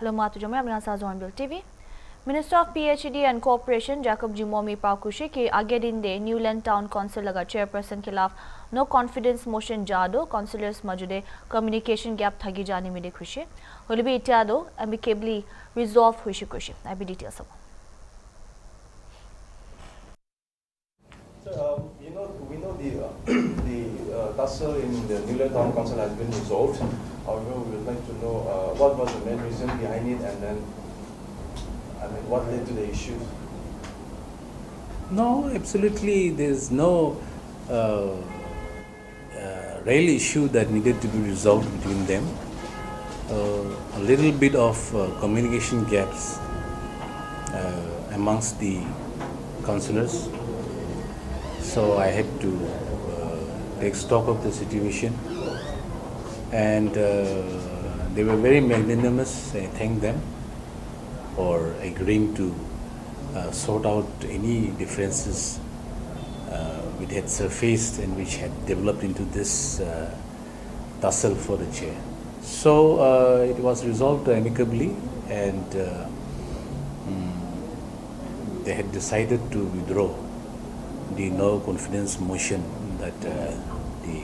Hello, Matu Jamai, I'm Nasa HornbillTV. Minister of PhD and Cooperation Jacob Jimomi Paukushi ki आगे दिन दे Newland town council लगा chairperson खिलाफ no confidence motion जादो councillors मौजूदे communication gap थगी जाने में खुशी होली भी इत्यादो एमिकेबली रिजॉल्व हुई खुशी आई बी डिटेल्स अब We know the tussle in the Newland Town Council has been resolved. However, we would like to know what was the main reason behind it, and then, what led to the issue? No, absolutely, there's no real issue that needed to be resolved between them. A little bit of communication gaps amongst the councillors. So I had to take stock of the situation, and they were very magnanimous. I thank them for agreeing to sort out any differences which had surfaced and which had developed into this tussle for the chair. So it was resolved amicably, and they had decided to withdraw the no confidence motion that the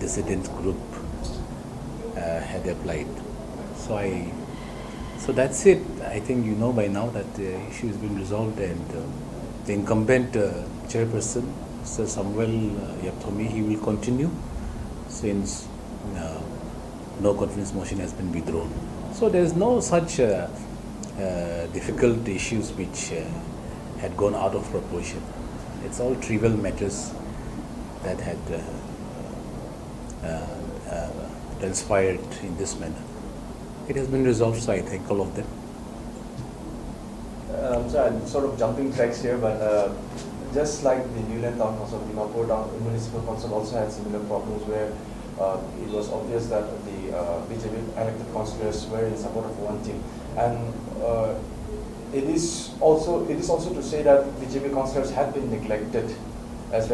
dissident group had applied. So that's it. I think you know by now that the issue has been resolved, and the incumbent chairperson, Mr. Samuel Yapthomi, he will continue since no confidence motion has been withdrawn. So there is no such difficult issues which had gone out of proportion. It's all trivial matters that had transpired in this manner. It has been resolved, so I thank all of them. So I'm sort of jumping tracks here, but just like the Newland Town Council, the Dimapur Town Municipal Council also had similar problems where it was obvious that the BJP elected councillors were in support of one team, and it is also to say that BJP councillors have been neglected, as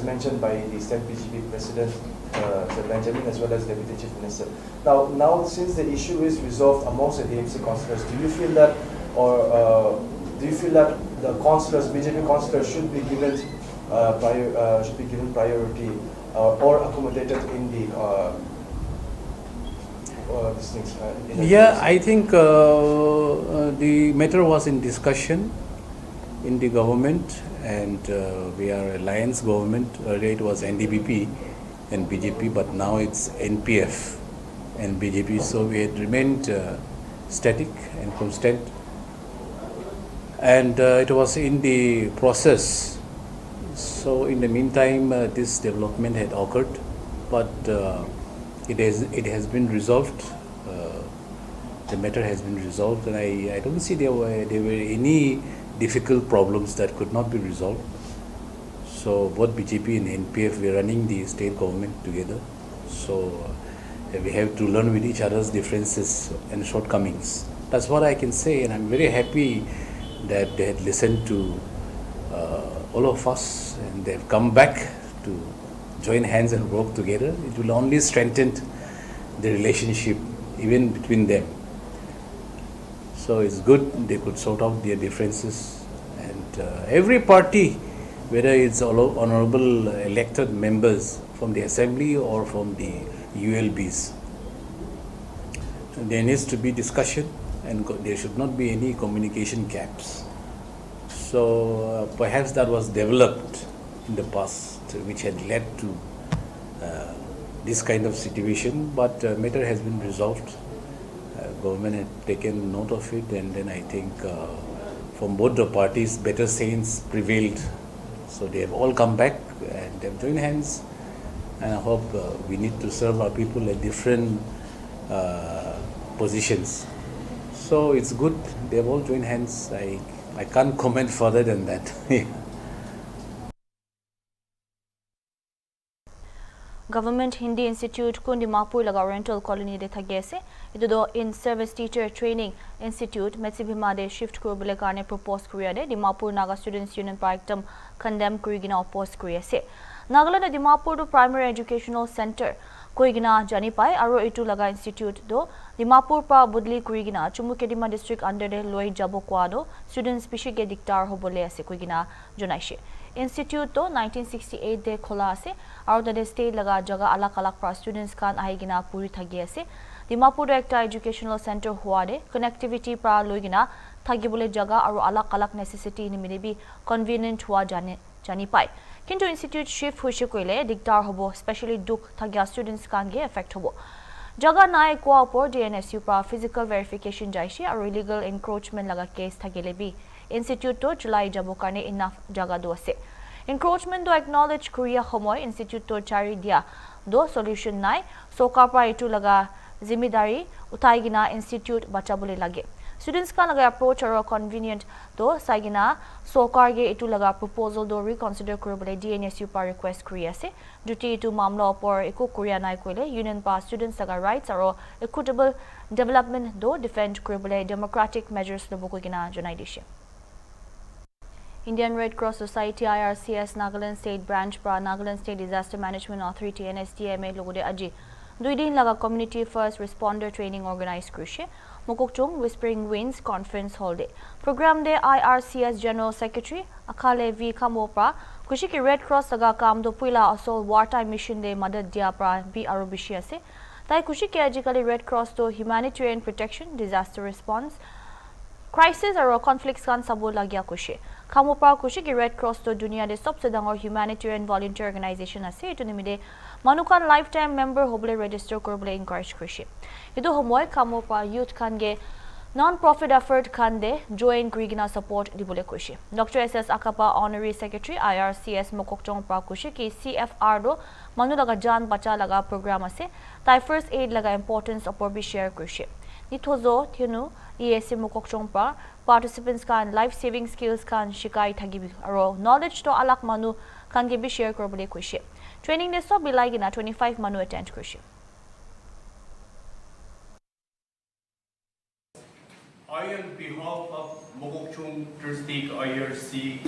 mentioned by the state BJP president, Sir Benjamin, as well as Deputy Chief Minister. Now, since the issue is resolved amongst the DMC councillors, do you feel that, the councillors, BJP councillors, should be given priority or accommodated in the these things? I think the matter was in discussion in the government, and we are alliance government. Earlier it was NDBP and BJP, but now it's NPF and BJP. So we had remained static and constant, and it was in the process. So in the meantime, this development had occurred, but it has been resolved. The matter has been resolved, and I don't see there were any difficult problems that could not be resolved. So both BJP and NPF were running the state government together. So we have to learn with each other's differences and shortcomings. That's what I can say, and I'm very happy that they had listened to all of us, and they have come back to join hands and work together. It will only strengthen the relationship even between them. So it's good they could sort out their differences, and every party, whether it's honorable elected members from the assembly or from the ULBs, there needs to be discussion, and there should not be any communication gaps. So perhaps that was developed in the past, which had led to this kind of situation, but matter has been resolved. Government had taken note of it, and then I think from both the parties better sense prevailed. So they have all come back and they have joined hands, and I hope we need to serve our people at different positions. So it's good they have all joined hands. I can't comment further than that. Government Hindi Institute ko Dimapur laga rental colony de thagese ito do in service teacher training institute Metsibhima de shift kurobole karne propose kuriya de Dimapur Naga Students Union Pariktam condemn kurigina oppose kuriya se Nagaland Dimapur do primary educational center koigina jani pai aro itu laga institute do Dimapur pa budli kurigina Chumukedima district under de loi jabo kwado students pishige diktar hobole ase koigina jonaishe institute to 1968 de khola ase aro de state laga jaga alak alak pra students kan ahigina puri thagi ase Dimapur do ekta educational center huwa de connectivity pra loigina thagibole jaga aro alak alak necessity nimine bi convenient huwa jani pai kintu institute shift hoise koile diktar hobo especially duk thagya students kan ge affect hobo jaga nai kwa upor DNSU pra physical verification jaishi aro illegal encroachment laga case thagile bi institute to July jabo karne enough jaga do ase encroachment do acknowledge Korea homoy institute to chari dia do solution nai sokar pra itu laga zimidari utai gina institute bachabole lage students ka laga approach aro convenient to saigina sokar ge itu laga proposal do reconsider korobole DNSU pa request kuri ase duty itu mamla opor eku korea nai koile union pa students laga rights aro equitable development do defend korobole democratic measures lobo ko gina jonai dishe Indian Red Cross Society IRCS Nagaland State Branch pra Nagaland State Disaster Management Authority NSDMA logode aji 2 din laga community first responder training organize krushe Mokokchung Whispering Winds Conference Hall de program de IRCS General Secretary Akhale V Kamopra kushi ki Red Cross laga kam do puila asol wartime mission de madad dia pra bi arubishi ase tai kushi ki ajikali Red Cross to humanitarian protection disaster response crisis aro conflicts kan sabo lagya kushi Kamopra kushi ki Red Cross to dunia de sabse dangor humanitarian volunteer organization ase etu nimide manukan lifetime member hobole register korobole encourage kushi etu homoy Kamopra youth kan ge non-profit effort kan de join grigina support dibole kushi Dr. SS Akapa honorary secretary IRCS Mokokchong pra kushi ki CFR do manu laga jan bacha laga program ase tai first aid laga importance opor bi share kushi nithozo thinu ESC Mokokchong pra participants kan life saving skills kan shikai thagi aro knowledge to alak manu kan ge bi share korobole kushi training de so bilai gina 25 manu attend kushi I, on behalf of Mokokchung District IRC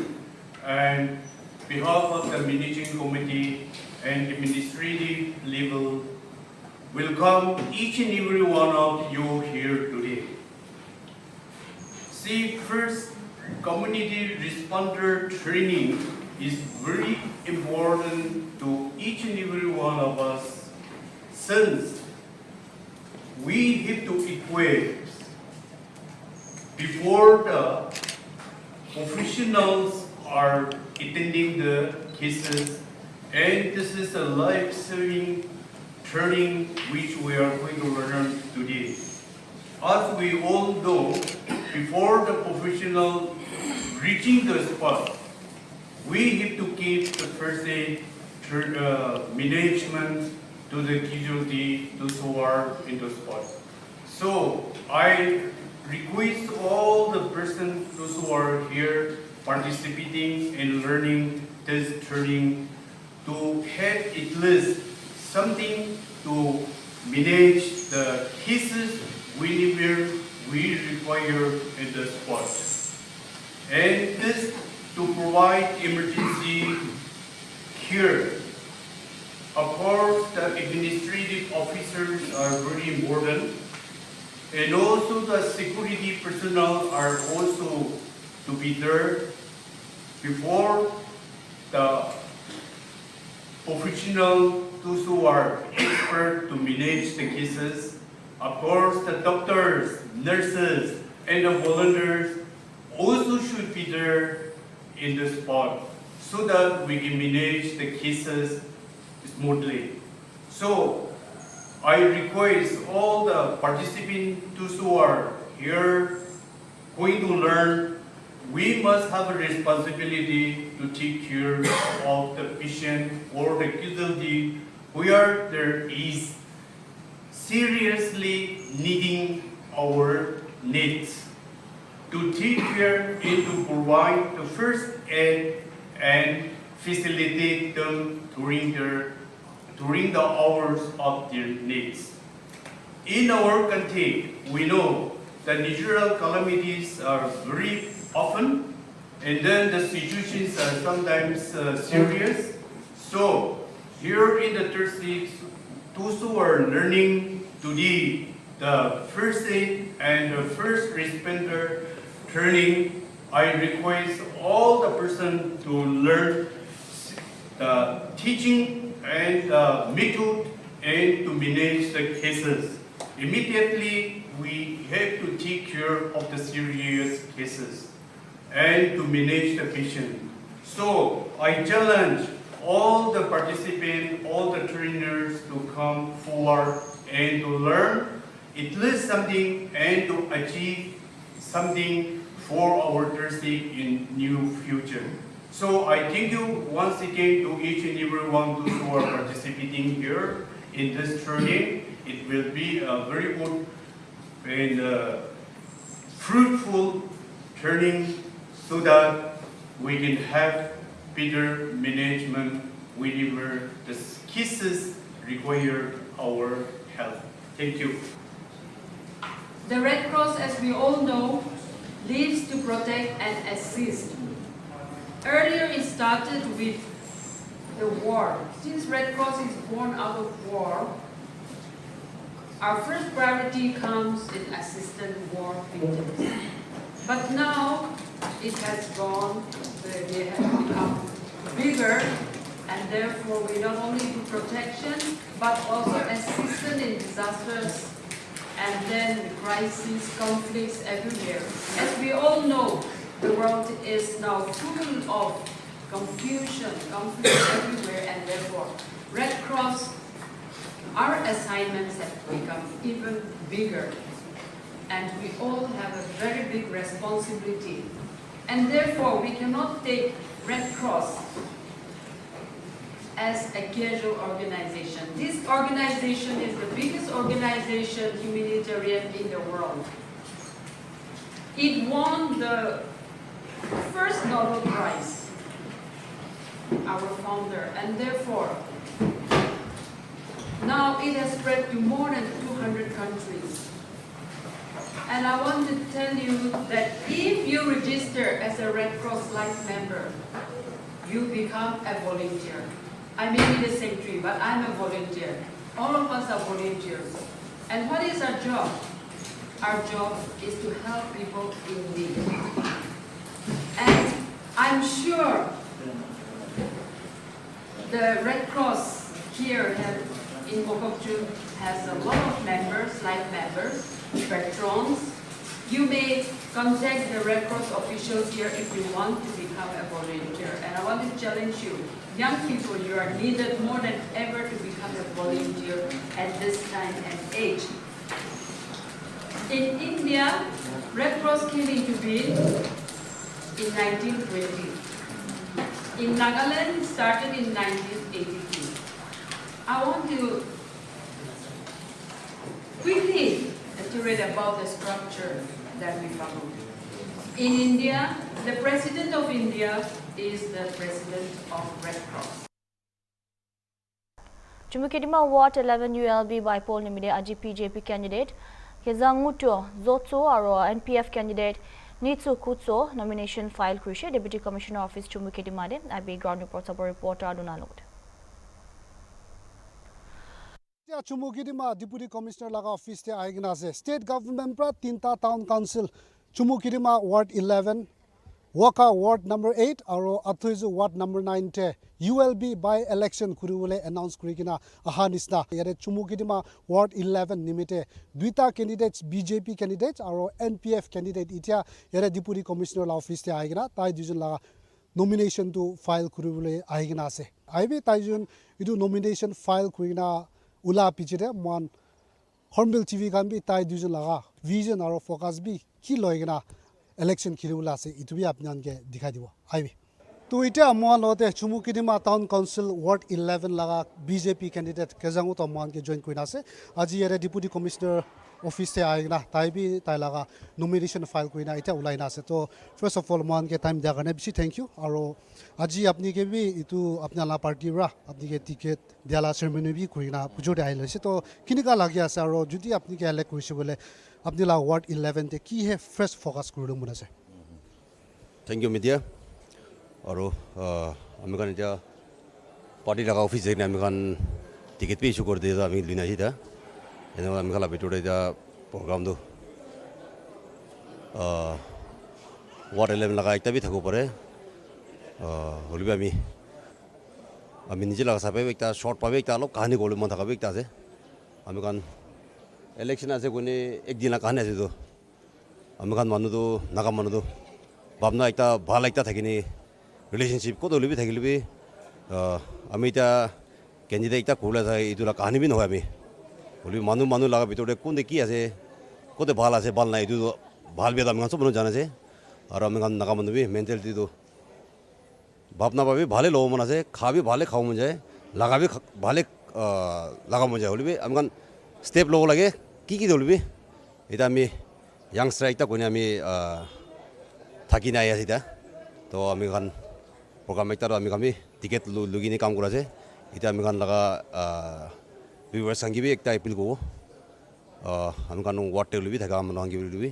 and behalf of the managing committee and administrative level, welcome each and every one of you here today. See, first, community responder training is very important to each and every one of us, since we have to equip before the professionals are attending the cases, and this is a life-saving training which we are going to learn today. As we all know, before the professional reaching the spot, we have to keep the first aid management to the casualty, those who are in the spot. So I request all the persons, those who are here participating and learning this training, to have at least something to manage the cases whenever we require in the spot. And this to provide emergency care. Of course, the administrative officers are very important, and also the security personnel are also to be there before the professional, those who are expert to manage the cases. Of course, the doctors, nurses, and the volunteers also should be there in the spot so that we can manage the cases smoothly. So I request all the participants, those who are here going to learn, we must have a responsibility to take care of the patient or the casualty where there is seriously needing our needs, to take care and to provide the first aid and facilitate them during the hours of their needs. In our country, we know that natural calamities are very often, and then the situations are sometimes serious. So here in the district, those who are learning today the first aid and the first responder training, I request all the person to learn the teaching and the method and to manage the cases. Immediately, we have to take care of the serious cases and to manage the patient. So I challenge all the participants, all the trainers to come forward and to learn at least something and to achieve something for our Thursday in new future. So I thank you once again to each and every one who are participating here in this training. It will be a very good and fruitful training so that we can have better management whenever the cases require our help. Thank you. The Red Cross, as we all know, lives to protect and assist. Earlier it started with the war. Since Red Cross is born out of war, our first priority comes in assisting war victims. But now it has gone, they have become bigger, and therefore we not only do protection, but also assistance in disasters and then crises, conflicts everywhere. As we all know, the world is now full of confusion, conflict everywhere, and therefore Red Cross, our assignments have become even bigger. And we all have a very big responsibility. And therefore we cannot take Red Cross as a casual organization. This organization is the biggest organization humanitarian in the world. It won the first Nobel Prize, our founder, and therefore now it has spread to more than 200 countries. And I want to tell you that if you register as a Red Cross Life member, you become a volunteer. I may be the secretary, but I'm a volunteer. All of us are volunteers. And what is our job? Our job is to help people in need. And I'm sure the Red Cross here in Mokokchung has a lot of members, life members, patrons. You may contact the Red Cross officials here if you want to become a volunteer. And I want to challenge you, young people, you are needed more than ever to become a volunteer at this time and age. In India, Red Cross came into being in 1920. In Nagaland, it started in 1982. I want to quickly iterate about the structure that we follow. In India, the President of India is the President of Red Cross. Chumukidima Ward 11 ULB by poll nimide aji PJP candidate Kezanguto Zotso aro NPF candidate Nitsu Kutso nomination file Krishe Deputy Commissioner Office Chumukidima de IB ground report sabo reporter Adunalot. Chumukidima Deputy Commissioner laga office te aigna ase state government pra tinta town council Chumukidima Ward 11 Waka Ward number 8 aro Athuizu Ward number 9 te ULB by election kurule announce kurikina ahanisna yare Chumukidima Ward 11 nimite duita candidates BJP candidates aro NPF candidate itia yare Deputy Commissioner la office te aigna tai dijun la nomination to file kurule aigna ase aibe taijun idu nomination file kurina Ula pichire mon Hornbill TV kan bi tai dijun laga vision aro focus bi ki loigna election khilula se itu bi apnan ke dikhai dibo aibi to ita mon lote Chumukidima town council ward 11 laga BJP candidate Kezangu to mon ke join koina se aji yare deputy commissioner office te aigna tai bi tai laga nomination file koina ita ulaina se to first of all mon ke time dia garne bishi thank you aro aji apni ke bi itu apna la party ra apni ke ticket diala ceremony bi koina pujo de aile se to kinika lagya ase aro judi apni ke elect koise bole apni la ward 11 te ki he first focus kuru muna se thank you media aro amikan ja party laga office ne amikan ticket pay issue কৰি দিয়ে আমি লিনা সিতা এনেকুৱা আমি খালা ভিতৰতে এতিয়া প্ৰগ্ৰামটো ward 11 লগা একটা বি থাকিব পাৰে হ'লেও আমি নিজে লগা চাপে একটা শর্ট পাবে একটা অলপ কাহিনী গ'লে মন থাকাবে একটা আছে আমি কাৰণ ইলেকশ্যন আছে কোনে একদিনা কাহিনী আছে তো আমি কাৰণ মানুহটো নাগাম মানুহটো ভাবনা একটা ভাল একটা থাকিনি ৰিলেশ্যনশ্বিপ ক'ত হ'লেবি থাকিলেবি আমি এতিয়া কেণ্ডিডেট এতিয়া ক'লে যায় এইটো কাহিনী বি নহয় আমি হ'লেও মানুহ লগা ভিতৰতে কোনতে কি আছে ক'তে ভাল আছে ভাল নাই এইটো ভাল বেয়া আমি চব মানুহ জানে আৰু আমি কাৰণ নাগা মানুহ বি মেণ্টেলিটিটো ভাবনা ভাবি ভালে ল'ব মন আছে খাবি ভালে খাব মন যায় লাগাবি ভালে লাগাব মন যায় হ'লেবি আমি কাৰণ ষ্টেপ ল'ব লাগে কি হ'লেবি এতিয়া আমি য়াংষ্টাৰ এতিয়া কোনে আমি থাকি নাই আছে এতিয়া তো আমি কাৰণ প্ৰগ্ৰাম এটাতো আমি টিকেট লুগিনি কাম কৰা আছে এতিয়া আমি কাৰণ লগা ভিউৱাৰ্ছ সাংগিবি একটা এপিল কৰোঁ আমি কাৰণ ৱাৰ্ডতে ল'বি থাকা মানুহ সাংগিবি ল'বি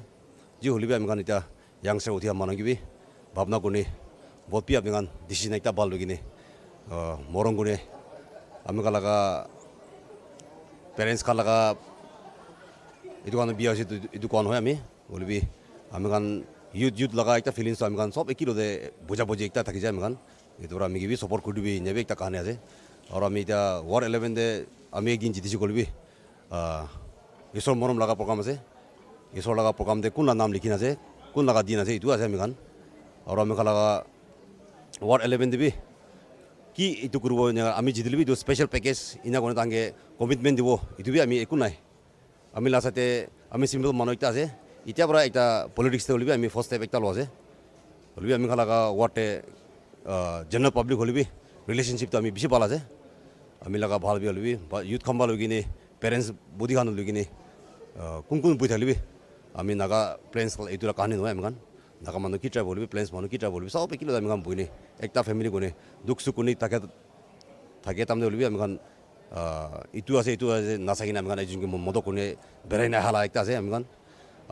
যি হ'লেবি আমি কাৰণ এতিয়া য়াংষ্টাৰ উঠি মানুহ সাংগিবি ভাবনা কোনে বহুত পি আমি কাৰণ ডিচিশ্যন একটা ভাল লুগিনি মৰম কোনে আমি কাৰণ লগা পেৰেণ্টছ খান লগা এইটো কাৰণে বিয়া হৈছে এইটো কোৱা নহয় আমি হ'লেবি আমি কাৰণ youth laga ekta feelings am kan sob ekilo de boja boji ekta thaki jay am kan etu ami gibi support kuri bi nebe ekta kahani ase aur ami ta war 11 de ami ekdin jitisi kolbi isor morom laga program ase isor laga program de kun la naam likhina ase kun laga din ase itu ase ami kan aur ami khala war 11 de bi ki itu kurbo ami jidilbi do special package ina kone tange commitment dibo itu bi ami ekunai ami lasate ami simple mano ekta ase এতিয়া পৰা এটা পলিটিক্সতে হ'লেবি আমি first step একটা লোৱা আছে হ'লেবি আমি খালাকা ৱাৰ্ডে general public হ'লেবি ৰিলেশ্যনশ্বিপটো আমি বেছি ভাল আছে আমি লগা ভাল বি হ'লেবি ইউথ খাম্বা লৈ কিনে পেৰেণ্টছ বডি খান লৈ কিনে কোন বহি থাকিবি আমি নাগা প্লেন্স এইটো কাহিনী নহয় আমি খান নাগা মানুহ কি ট্ৰাইব হ'লেবি প্লেন্স মানুহ কি ট্ৰাইব হ'লেবি চব একিলো আমি খান বহিনি একটা ফেমিলি কোনে দুখ চুখ কোনে থাকে তাৰমানে হ'লেবি আমি খান ইটো আছে নাচাকিনে আমি খান যোনকে মদক কোনে বেৰাই নাহালা একটা আছে আমি খান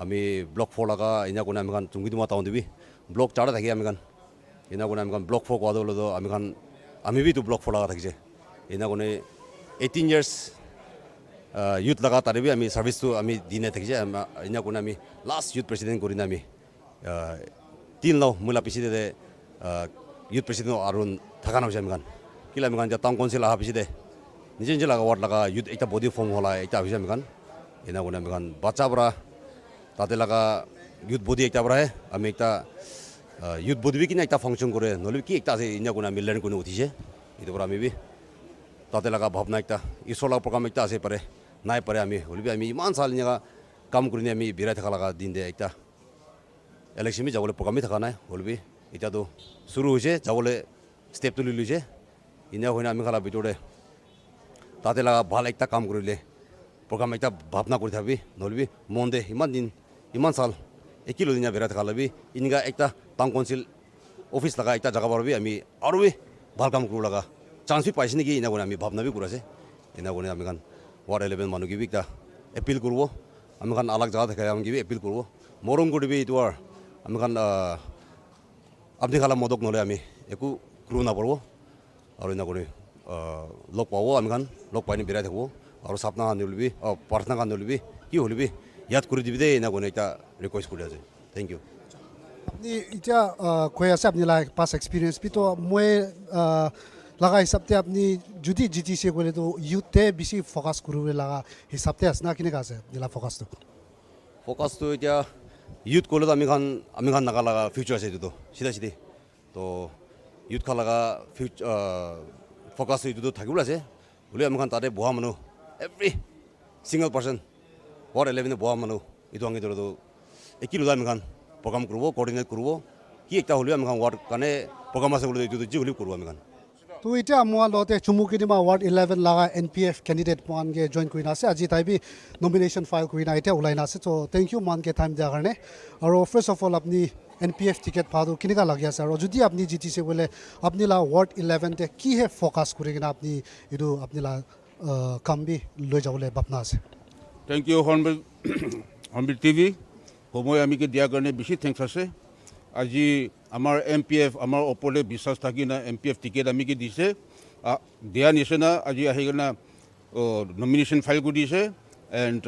আমি block 4 laga ina kone ami kan chungi duma taun dibi block 4 thaki ami kan ina kone ami kan block 4 ko adolo do ami kan ami bi tu block 4 laga thakise ina kone 18 years youth laga taribi ami service tu ami dine thakise ina kone ami last youth president korina ami tin law mula piside de youth president arun thakana hoise ami kan kila ami kan ja town council aha piside nije laga ward laga youth ekta body form hola ekta hoise ami kan ina kone ami kan bacha bra তাতে লাগা youth body একটা পড়ায় আমি একটা youth body কিনা একটা function করে নহলে কি একটা আছে ইনা কোন আমি লার্ন করে উঠিছে এটা পর আমি বি তাতে লাগা ভাবনা একটা ইসলা প্রোগ্রাম একটা আছে পারে নাই পারে আমি হলবি আমি ইমান সাল নিয়া কাম করিনি আমি বিরাই থাকা লাগা দিন দে একটা ইলেকশন মি যাবলে প্রোগ্রামই থাকা নাই হলবি এটা তো শুরু হইছে যাবলে স্টেপ তুলি লইছে ইনা হইনা আমি খালা ভিতরে তাতে লাগা ভাল একটা কাম করিলে প্রোগ্রাম একটা ভাবনা করে থাকবি নহলবি মন দে ইমান সাল একilo দিনা বেড়াতে খালাবি ইনগা একটা টাউন কাউন্সিল অফিস লাগা একটা জায়গা পারবি আমি আরো ভাল কাম করব লাগা চান্স বি পাইছি নাকি ইনা কোনে আমি ভাবনা বি করেছে ইনা কোনে আমি কান ওয়ার্ড 11 মানুষ গিবি একটা এপিল করব আমি কান আলাগ জায়গা থেকে আমি গিবি এপিল করব মরম করবি তো আর আমি কান আপনি খালা মদক নলে আমি একু ক্রু না পড়ব আর ইনা কোনে লগ পাবো আমি কান লগ পাইনি বেড়াই থাকবো আর সাপনা কান লবি প্রার্থনা কান লবি কি হলবি ইয়াদ করে দিবি দে না কোনে একটা রিকোয়েস্ট করে আছে থ্যাংক ইউ আপনি এটা কই আছে আপনি লাইক পাস এক্সপিরিয়েন্স বি তো মই লাগা হিসাবতে আপনি যদি জিটিসি বলে তো ইউথে বেশি ফোকাস করবে লাগা হিসাবতে আছে না কিনে আছে দিলা ফোকাসটো এতিয়া ইউথ করলে তো আমি খান নাগা লাগা ফিউচার আছে তো সিধা তো ইউথ খা লাগা ফোকাস এইটো তো থাকিব আছে বলে আমি খান তাতে বহা মানুহ এভরি সিঙ্গল পার্সন ওয়ার্ড 11 বহা মানুহ এইটো আঙি ধরো তো একই আমি খান প্রোগ্রাম করব কোঅর্ডিনেট করব কি একটা হলেও আমি খান ওয়ার্ড কানে প্রোগ্রাম আছে বলে এইটো জি হলেও করব আমি খান তো এটা মোয়া লতে চুমুকিদিমা ওয়ার্ড 11 লাগা এনপিএফ ক্যান্ডিডেট মানকে জয়েন করিনা আছে আজি তাইবি নমিনেশন ফাইল করিনা এটা উলাইনা আছে তো থ্যাংক ইউ মানকে টাইম দেওয়ার কারণে আর ফার্স্ট অফ অল আপনি এনপিএফ টিকেট পাওয়া কেনেকা লাগি আছে আর যদি আপনি জিতিছে বলে আপনি লা ওয়ার্ড 11 তে কি হে ফোকাস করে কিনা আপনি এটু আপনি লা কাম বি লৈ যাবলে ভাবনা আছে থ্যাংক ইউ হর্নবিল টিভি সময় আমি দিয়াৰ কাৰণে বেছি থেংকছ আছে আজি আমাৰ এমপিএফ আমাৰ ওপৰলৈ বিশ্বাস থাকি না এমপিএফ টিকেট আমি দিছে দিয়া নিচিনা আজি আহি কিনে নমিনেশ্যন ফাইল কৰি দিছে এণ্ড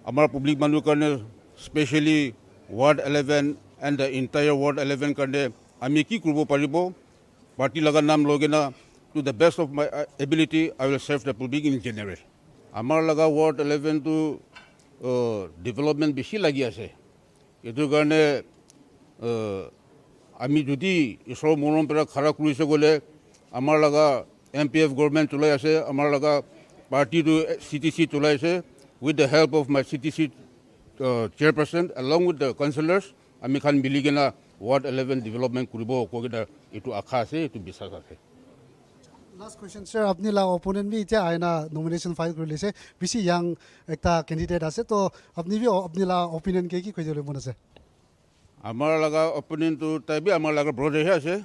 আমাৰ পাব্লিক মানুহৰ কাৰণে especially ward 11 and the ইণ্টায়াৰ ward 11 কাৰণে আমি কি কৰিব পাৰিব পাৰ্টি লগাৰ নাম লৈ কিনে to the best of my ability I will serve the public in general আমাৰ লগা ৱাৰ্ড 11টো ডেভেলপমেণ্ট বেছি লাগি আছে এইটোৰ কাৰণে আমি যদি ঈশ্বৰৰ মৰম পৰা খাৰা কৰিছে গ'লে আমাৰ লগা MPF গভৰ্ণমেণ্ট চলাই আছে আমাৰ লগা পাৰ্টিটো CTC চলাই আছে with the help of my CTC chairperson along with the councillors আমি খান মিলি কিনে ৱাৰ্ড 11 ডেভেলপমেণ্ট কৰিব কিনে এইটো আশা আছে এইটো বিশ্বাস আছে Last question, sir. अपनी ला opponent भी इतना आए ना nomination file कर ले से बिसी young एक ता candidate आसे तो अपनी भी अपनी ला opinion के की कोई जरूरत नहीं है আমাৰ লগা opponent তো তাই বি আমাৰ লগা brother হে আছে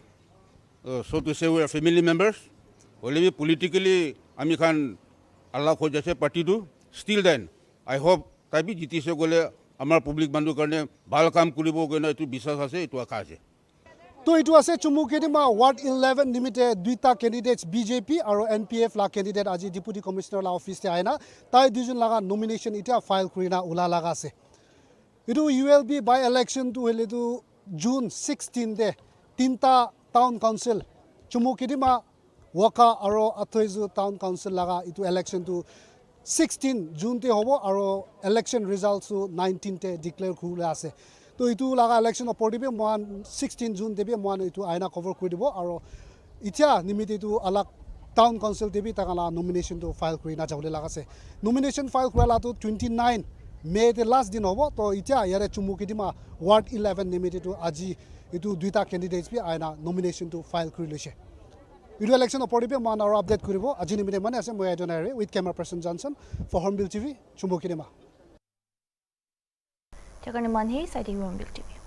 so to say we are family members হ'লে বি politically আমি খান আল্লাহ হৈ যাছে পাৰ্টিটো still then I hope তাই বি জিতিছে গ'লে আমাৰ পাব্লিক মানুহৰ কাৰণে ভাল কাম কৰিব কাৰণে এইটো বিশ্বাস আছে এইটো আশা আছে तो इटू आसे चुमुकेदिमा वार्ड 11 निमित्ते दुईटा कैंडिडेट्स BJP और NPF ला कैंडिडेट आज डिप्यूटी कमिश्नर ला ऑफिस ते आएना ताई दुजन लगा नॉमिनेशन इटा फाइल करिना उला लगा से इटू ULB बाय इलेक्शन तो हेले तो जून 16 दे तीनटा टाउन काउंसिल चुमुकेदिमा वका और अथोइजु टाउन काउंसिल लगा इटू इलेक्शन तो 16 जून ते होबो और इलेक्शन रिजल्ट्स 19 ते डिक्लेयर खुले आसे तो इटू लगा इलेक्शन अपॉर्डिबे मान 16 जून देबे मान इटू आइना कवर कर दिबो और इथिया निमित्ते इटू अलग टाउन काउंसिल देबे तकला नॉमिनेशन तो फाइल करिना जावले लगा से नॉमिनेशन फाइल कराला तो 29 मे ते लास्ट दिन होबो तो इथिया यारे चुमुकिदिमा वार्ड 11 निमित्ते तो आजि इटू दुईटा कैंडिडेट्स भी आइना नॉमिनेशन तो फाइल करि लैसे इटू इलेक्शन अपॉर्डिबे मान और अपडेट करिबो आजि निमित्ते माने আছে মই এজনাৰে with camera person Johnson for Hornbill TV চুমুকিদিমা Jagan Manhi, citing Hornbill TV.